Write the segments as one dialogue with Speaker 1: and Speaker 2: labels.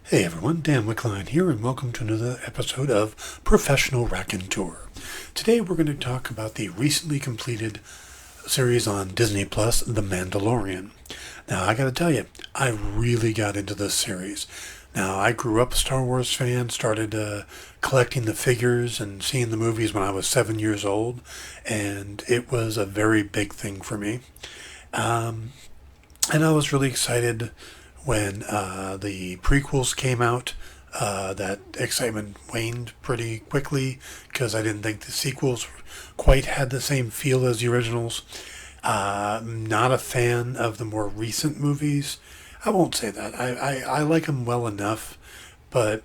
Speaker 1: Hey everyone, Dan Wickline here, and welcome to another episode of Professional Raconteur. Today we're going to talk about the recently completed series on Disney Plus, The Mandalorian. Now, I gotta tell you, I really got into this series. Now, I grew up a Star Wars fan, started collecting the figures and seeing the movies when I was 7 years old, and it was a very big thing for me. And I was really excited when the prequels came out. That excitement waned pretty quickly because I didn't think the sequels quite had the same feel as the originals. Not a fan of the more recent movies. I won't say that. I like them well enough, but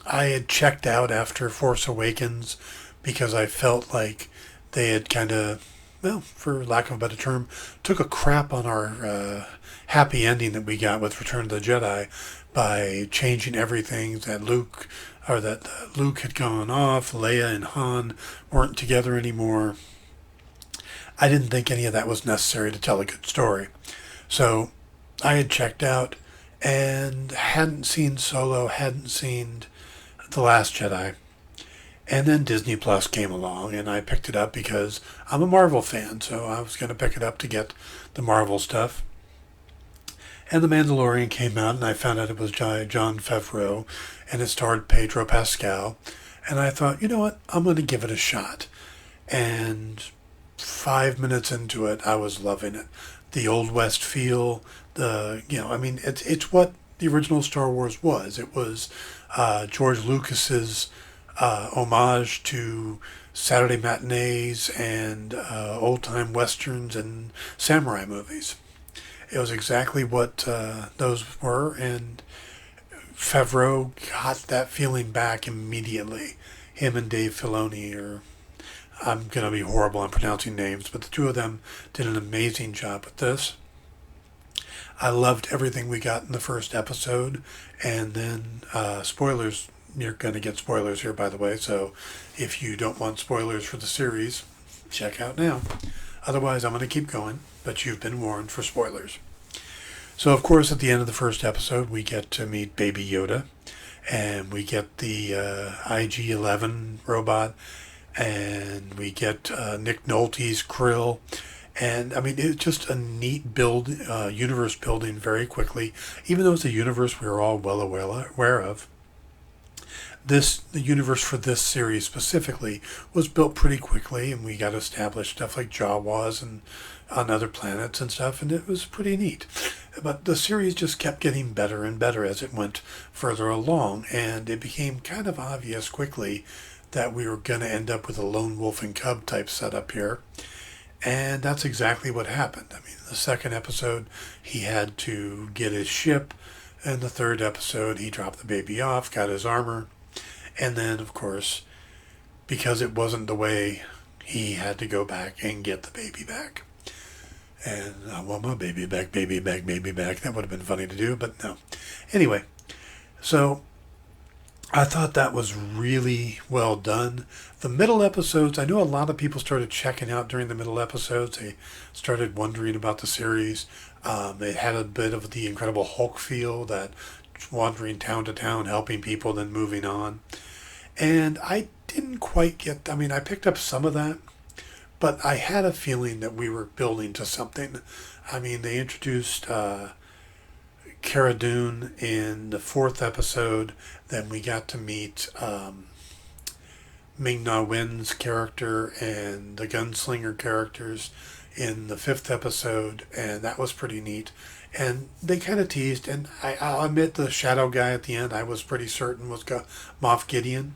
Speaker 1: I had checked out after Force Awakens because I felt like they had kind of, well, for lack of a better term, took a crap on our happy ending that we got with Return of the Jedi by changing everything that Luke had gone off, Leia and Han weren't together anymore. I didn't think any of that was necessary to tell a good story. So I had checked out and hadn't seen Solo, hadn't seen The Last Jedi. And then Disney Plus came along, and I picked it up because I'm a Marvel fan, so I was going to pick it up to get the Marvel stuff. And The Mandalorian came out, and I found out it was Jon Favreau, and it starred Pedro Pascal. And I thought, you know what, I'm going to give it a shot. And 5 minutes into it, I was loving it. The Old West feel, it's what the original Star Wars was. It was George Lucas's homage to Saturday matinees and old-time westerns and samurai movies. It was exactly what those were, and Favreau got that feeling back immediately. Him and Dave Filoni, or I'm going to be horrible on pronouncing names, but the two of them did an amazing job with this. I loved everything we got in the first episode, and then spoilers. You're going to get spoilers here, by the way, so if you don't want spoilers for the series, check out now. Otherwise, I'm going to keep going, but you've been warned for spoilers. So, of course, at the end of the first episode, we get to meet Baby Yoda, and we get the IG-11 robot, and we get Nick Nolte's Krill. And, I mean, it's just a neat build, universe building very quickly, even though it's a universe we are all well aware of. The universe for this series specifically was built pretty quickly, and we got established stuff like Jawas and on other planets and stuff, and it was pretty neat. But the series just kept getting better and better as it went further along, and it became kind of obvious quickly that we were going to end up with a lone wolf and cub type setup here. And that's exactly what happened. I mean, the second episode, he had to get his ship, and the third episode, he dropped the baby off, got his armor. And then, of course, because it wasn't the way, he had to go back and get the baby back. And I want my baby back, baby back, baby back. That would have been funny to do, but no. Anyway, so I thought that was really well done. The middle episodes, I know a lot of people started checking out during the middle episodes. They started wondering about the series. It had a bit of the Incredible Hulk feel, that wandering town to town, helping people, then moving on. And I didn't quite get, I mean, I picked up some of that, but I had a feeling that we were building to something. I mean, they introduced Cara Dune in the fourth episode. Then we got to meet Ming-Na Wen's character and the gunslinger characters in the fifth episode, and that was pretty neat. And they kind of teased, and I'll admit the shadow guy at the end, I was pretty certain was Moff Gideon.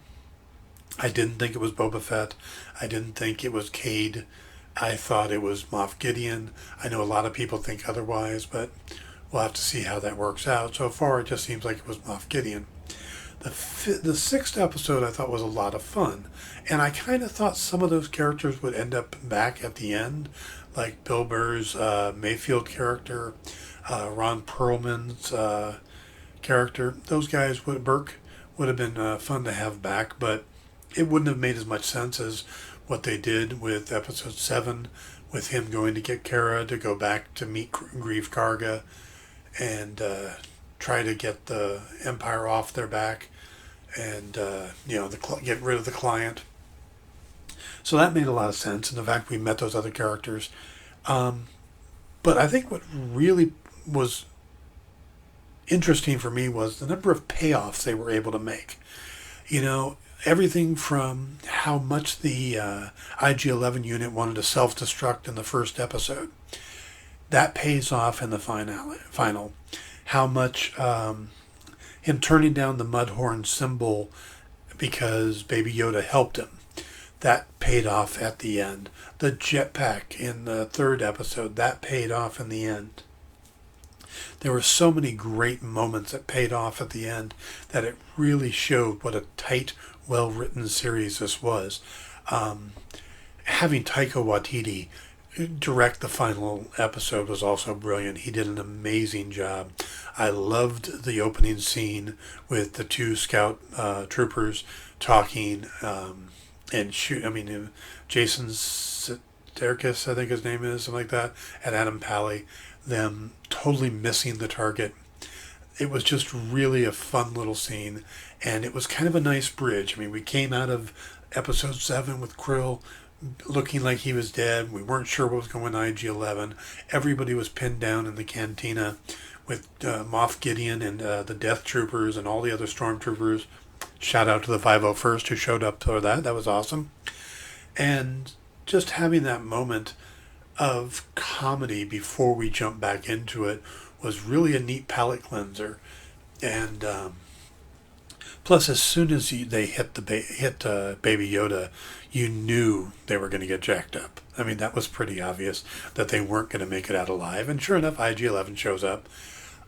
Speaker 1: I didn't think it was Boba Fett. I didn't think it was Cade. I thought it was Moff Gideon. I know a lot of people think otherwise, but we'll have to see how that works out. So far, it just seems like it was Moff Gideon. The sixth episode I thought was a lot of fun, and I kind of thought some of those characters would end up back at the end, like Bill Burr's Mayfield character, Ron Perlman's character. Those guys, Burke, would have been fun to have back, but it wouldn't have made as much sense as what they did with episode 7, with him going to get Kara to go back to meet Grief Karga and try to get the Empire off their back and, get rid of the client. So that made a lot of sense, and the fact we met those other characters. But I think what really was interesting for me was the number of payoffs they were able to make. Everything from how much the IG-11 unit wanted to self-destruct in the first episode. That pays off in the final. How much him turning down the Mudhorn symbol because Baby Yoda helped him. That paid off at the end. The jetpack in the third episode, that paid off in the end. There were so many great moments that paid off at the end that it really showed what a tight, well-written series this was. Having Taika Waititi direct the final episode was also brilliant. He did an amazing job. I loved the opening scene with the two scout troopers talking and shoot. Jason Sudeikis, I think his name is, something like that, and Adam Pally, them totally missing the target. It was just really a fun little scene, and it was kind of a nice bridge. We came out of episode 7 with Krill looking like he was dead. We weren't sure what was going on IG-11. Everybody was pinned down in the cantina with Moff Gideon and the Death Troopers and all the other Stormtroopers. Shout out to the 501st who showed up for that. That was awesome. And just having that moment of comedy before we jump back into it was really a neat palate cleanser. And plus, as soon as they hit Baby Yoda, you knew they were going to get jacked up. That was pretty obvious that they weren't going to make it out alive. And sure enough, IG-11 shows up.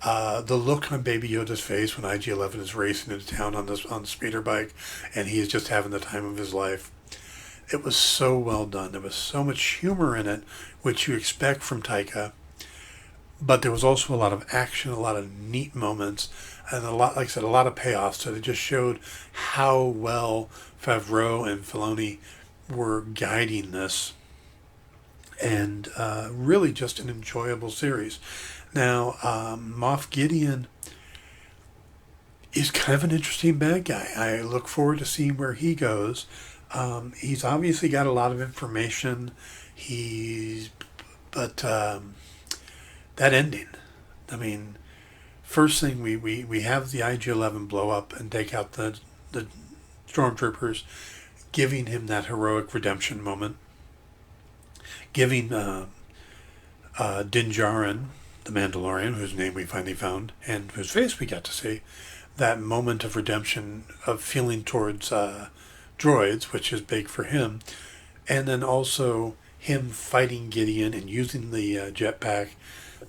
Speaker 1: The look on Baby Yoda's face when IG-11 is racing into town on the speeder bike, and he is just having the time of his life. It was so well done. There was so much humor in it, which you expect from Taika. But there was also a lot of action, a lot of neat moments, and a lot of payoffs. So it just showed how well Favreau and Filoni were guiding this. And really just an enjoyable series. Now, Moff Gideon is kind of an interesting bad guy. I look forward to seeing where he goes. He's obviously got a lot of information. But that ending. First thing we have the IG-11 blow up and take out the stormtroopers, giving him that heroic redemption moment, giving Din Djarin, the Mandalorian, whose name we finally found and whose face we got to see, that moment of redemption, of feeling towards droids, which is big for him, and then also him fighting Gideon and using the jetpack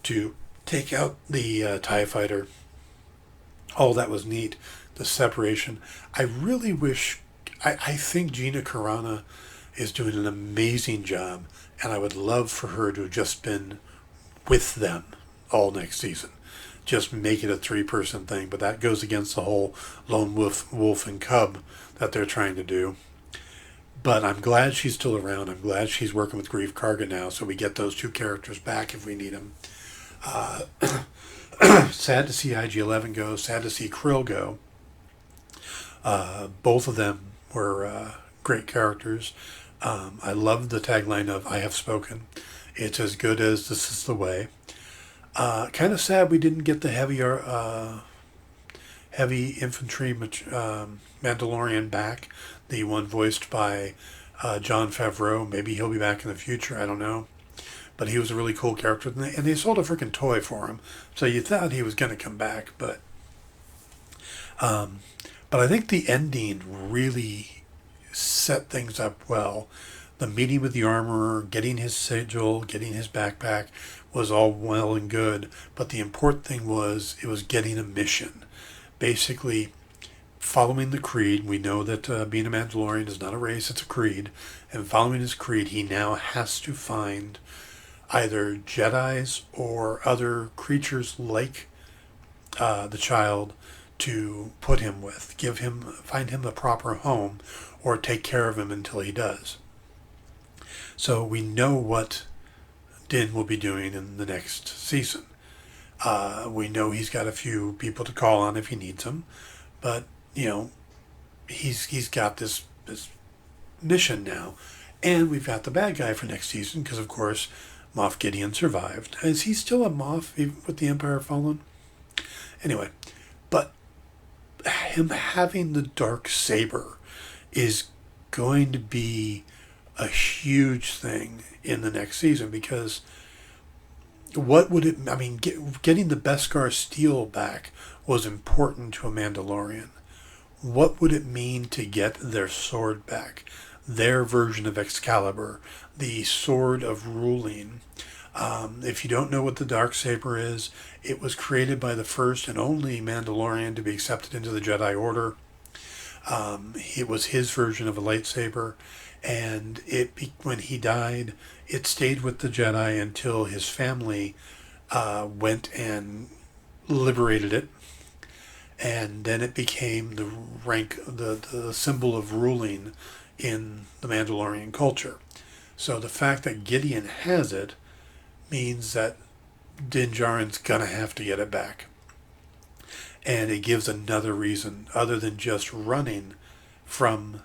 Speaker 1: to take out the TIE fighter. All that was neat. The separation. I really wish... I think Gina Carano is doing an amazing job, and I would love for her to have just been with them all next season. Just make it a 3-person thing, but that goes against the whole lone wolf and cub that they're trying to do. But I'm glad she's still around. I'm glad she's working with Grief Karga now, so we get those two characters back if we need them. Sad to see IG-11 go. Sad to see Krill go. Both of them were great characters. I love the tagline of "I have spoken." It's as good as "This is the way." Kind of sad we didn't get the heavy infantry Mandalorian back, the one voiced by Jon Favreau. Maybe he'll be back in the future. I don't know. But he was a really cool character. And they sold a freaking toy for him. So you thought he was going to come back. But I think the ending really set things up well. The meeting with the armorer, getting his sigil, getting his backpack was all well and good. But the important thing was it was getting a mission. Basically, following the creed. We know that being a Mandalorian is not a race, it's a creed. And following his creed, he now has to find either Jedis or other creatures like the child to put him with, find him a proper home, or take care of him until he does. So we know what Din will be doing in the next season. We know he's got a few people to call on if he needs them, but you know he's got this mission now, and we've got the bad guy for next season because of course Moff Gideon survived. Is he still a Moff even with the Empire Fallen? Anyway, but him having the dark saber is going to be a huge thing in the next season because what would it? I mean, getting the Beskar steel back was important to a Mandalorian. What would it mean to get their sword back? Their version of Excalibur, the sword of ruling. If you don't know what the Darksaber is, it was created by the first and only Mandalorian to be accepted into the Jedi Order. It was his version of a lightsaber, and when he died, it stayed with the Jedi until his family went and liberated it, and then it became the symbol of ruling in the Mandalorian culture. So the fact that Gideon has it means that Din Djarin's gonna have to get it back. And it gives another reason, other than just running from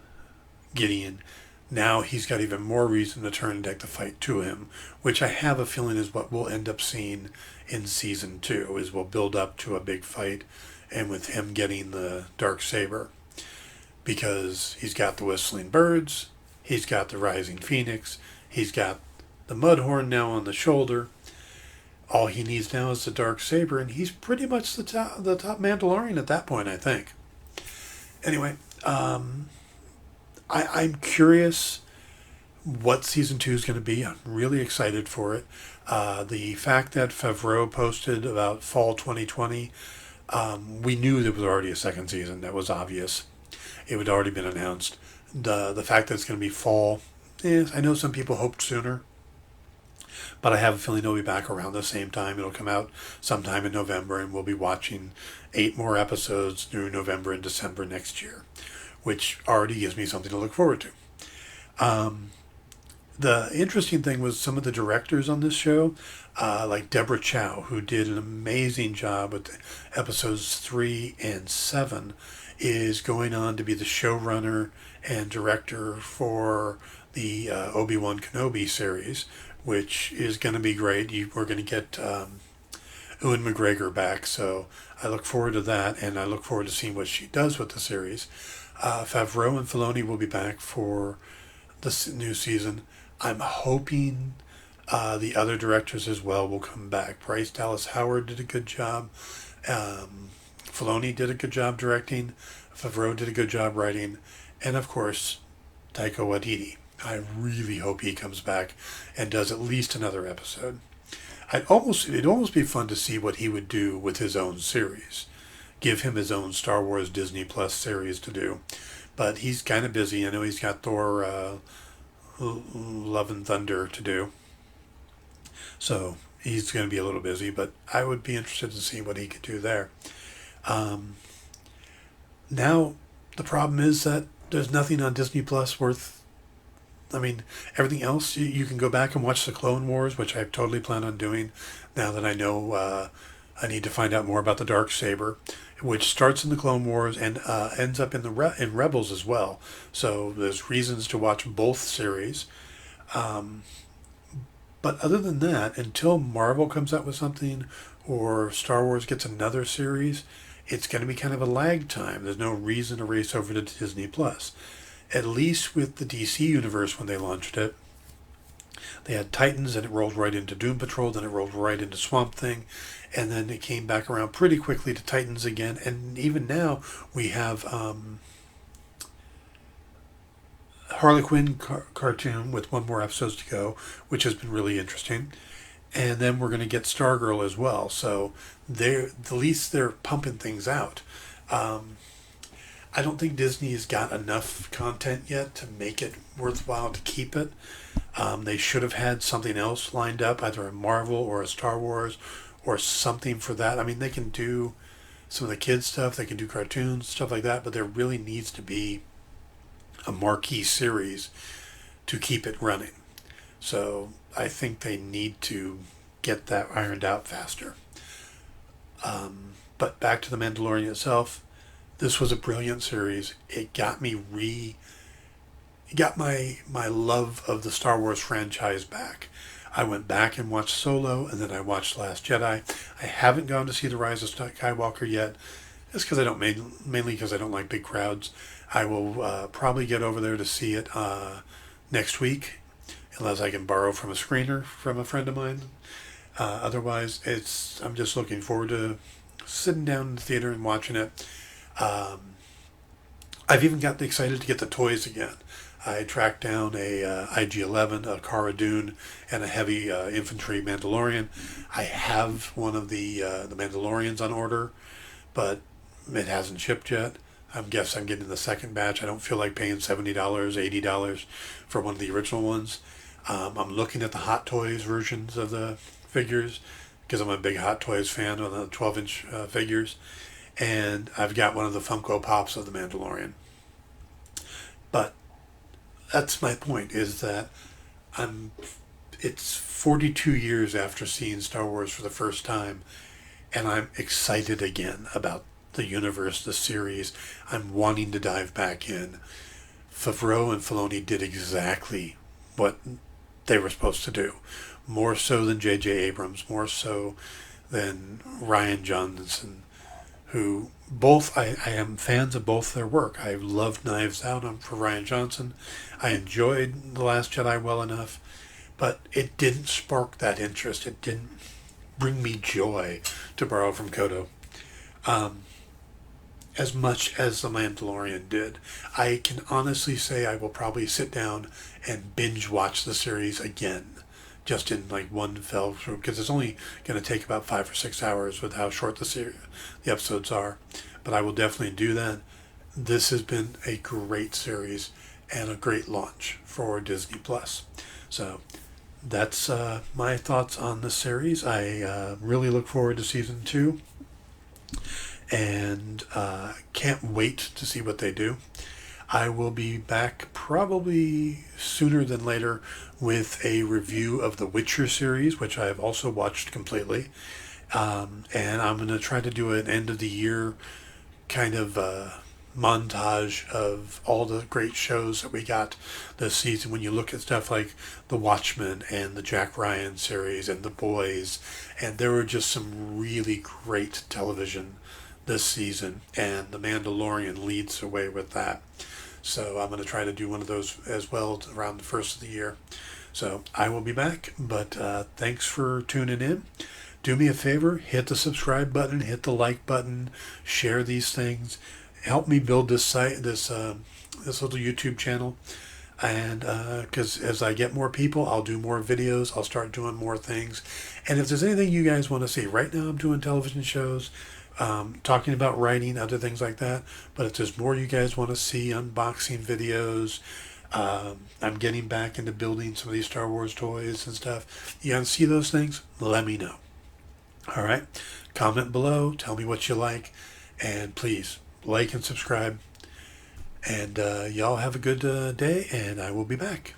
Speaker 1: Gideon. Now he's got even more reason to turn deck the fight to him, which I have a feeling is what we'll end up seeing in season 2, is we'll build up to a big fight, and with him getting the Darksaber. Because he's got the Whistling Birds, he's got the Rising Phoenix, he's got the Mudhorn now on the shoulder. All he needs now is the Darksaber, and he's pretty much the top Mandalorian at that point, I think. Anyway, I'm curious what season 2 is going to be. I'm really excited for it. The fact that Favreau posted about fall 2020, we knew there was already a second season. That was obvious. It had already been announced. The fact that it's going to be fall, I know some people hoped sooner, but I have a feeling it'll be back around the same time. It'll come out sometime in November, and we'll be watching 8 more episodes through November and December next year, which already gives me something to look forward to. The interesting thing was some of the directors on this show, like Deborah Chow, who did an amazing job with episodes 3 and 7, is going on to be the showrunner and director for the Obi-Wan Kenobi series, which is going to be great. We're going to get Ewan McGregor back, so I look forward to that, and I look forward to seeing what she does with the series. Favreau and Filoni will be back for the new season. I'm hoping the other directors as well will come back. Bryce Dallas Howard did a good job. Filoni did a good job directing. Favreau did a good job writing. And of course, Taika Waititi. I really hope he comes back and does at least another episode. It'd almost be fun to see what he would do with his own series. Give him his own Star Wars Disney Plus series to do. But he's kind of busy. I know he's got Thor Love and Thunder to do. So he's going to be a little busy, but I would be interested to see what he could do there. Now, the problem is that there's nothing on Disney Plus worth... I mean, everything else, you can go back and watch the Clone Wars, which I totally plan on doing now that I know I need to find out more about the Darksaber, which starts in the Clone Wars and ends up in in Rebels as well. So there's reasons to watch both series. But other than that, until Marvel comes out with something or Star Wars gets another series, it's going to be kind of a lag time. There's no reason to race over to Disney Plus. At least with the DC universe when they launched it, they had Titans and it rolled right into Doom Patrol, then it rolled right into Swamp Thing, and then it came back around pretty quickly to Titans again. And even now we have Harley Quinn cartoon with 1 more episode to go, which has been really interesting. And then we're going to get Stargirl as well. So at least they're pumping things out. I don't think Disney has got enough content yet to make it worthwhile to keep it. They should have had something else lined up, either a Marvel or a Star Wars or something for that. I mean, they can do some of the kids stuff, they can do cartoons, stuff like that, but there really needs to be a marquee series to keep it running. So I think they need to get that ironed out faster. But back to The Mandalorian itself, this was a brilliant series. It got me it got my love of the Star Wars franchise back. I went back and watched Solo, and then I watched Last Jedi. I haven't gone to see The Rise of Skywalker yet. It's because I don't, mainly because I don't like big crowds. I will probably get over there to see it next week, unless I can borrow from a screener from a friend of mine. Otherwise, I'm just looking forward to sitting down in the theater and watching it. I've even gotten excited to get the toys again. I tracked down a IG-11, a Cara Dune, and a heavy infantry Mandalorian. I have one of the Mandalorians on order, but it hasn't shipped yet. I guess I'm getting the second batch. I don't feel like paying $70, $80 for one of the original ones. I'm looking at the Hot Toys versions of the figures because I'm a big Hot Toys fan of the 12-inch figures. And I've got one of the Funko Pops of the Mandalorian. But that's my point, is that it's 42 years after seeing Star Wars for the first time, and I'm excited again about the universe, the series. I'm wanting to dive back in. Favreau and Filoni did exactly what they were supposed to do. More so than J.J. Abrams, more so than Rian Johnson, who both, I am fans of both their work. I loved Knives Out for Rian Johnson. I enjoyed The Last Jedi well enough, but it didn't spark that interest. It didn't bring me joy, to borrow from Kodo, as much as The Mandalorian did. I can honestly say I will probably sit down and binge watch the series again, just in like one fell through, because it's only going to take about 5 or 6 hours with how short the episodes are. But I will definitely do that. This has been a great series and a great launch for Disney Plus. So that's my thoughts on the series. I really look forward to season 2, and can't wait to see what they do. I will be back probably sooner than later with a review of the Witcher series, which I have also watched completely. And I'm going to try to do an end of the year kind of montage of all the great shows that we got this season. When you look at stuff like The Watchmen and the Jack Ryan series and The Boys, and there were just some really great television this season, and The Mandalorian leads the way with that. So I'm going to try to do one of those as well around the first of the year. So I will be back, but thanks for tuning in. Do me a favor, hit the subscribe button, hit the like button, share these things. Help me build this site, this little YouTube channel. And because as I get more people, I'll do more videos. I'll start doing more things. And if there's anything you guys want to see, right now I'm doing television shows, talking about writing, other things like that. But if there's more you guys want to see, unboxing videos, I'm getting back into building some of these Star Wars toys and stuff. You want to see those things? Let me know. All right. Comment below. Tell me what you like. And please like and subscribe. And y'all have a good day, and I will be back.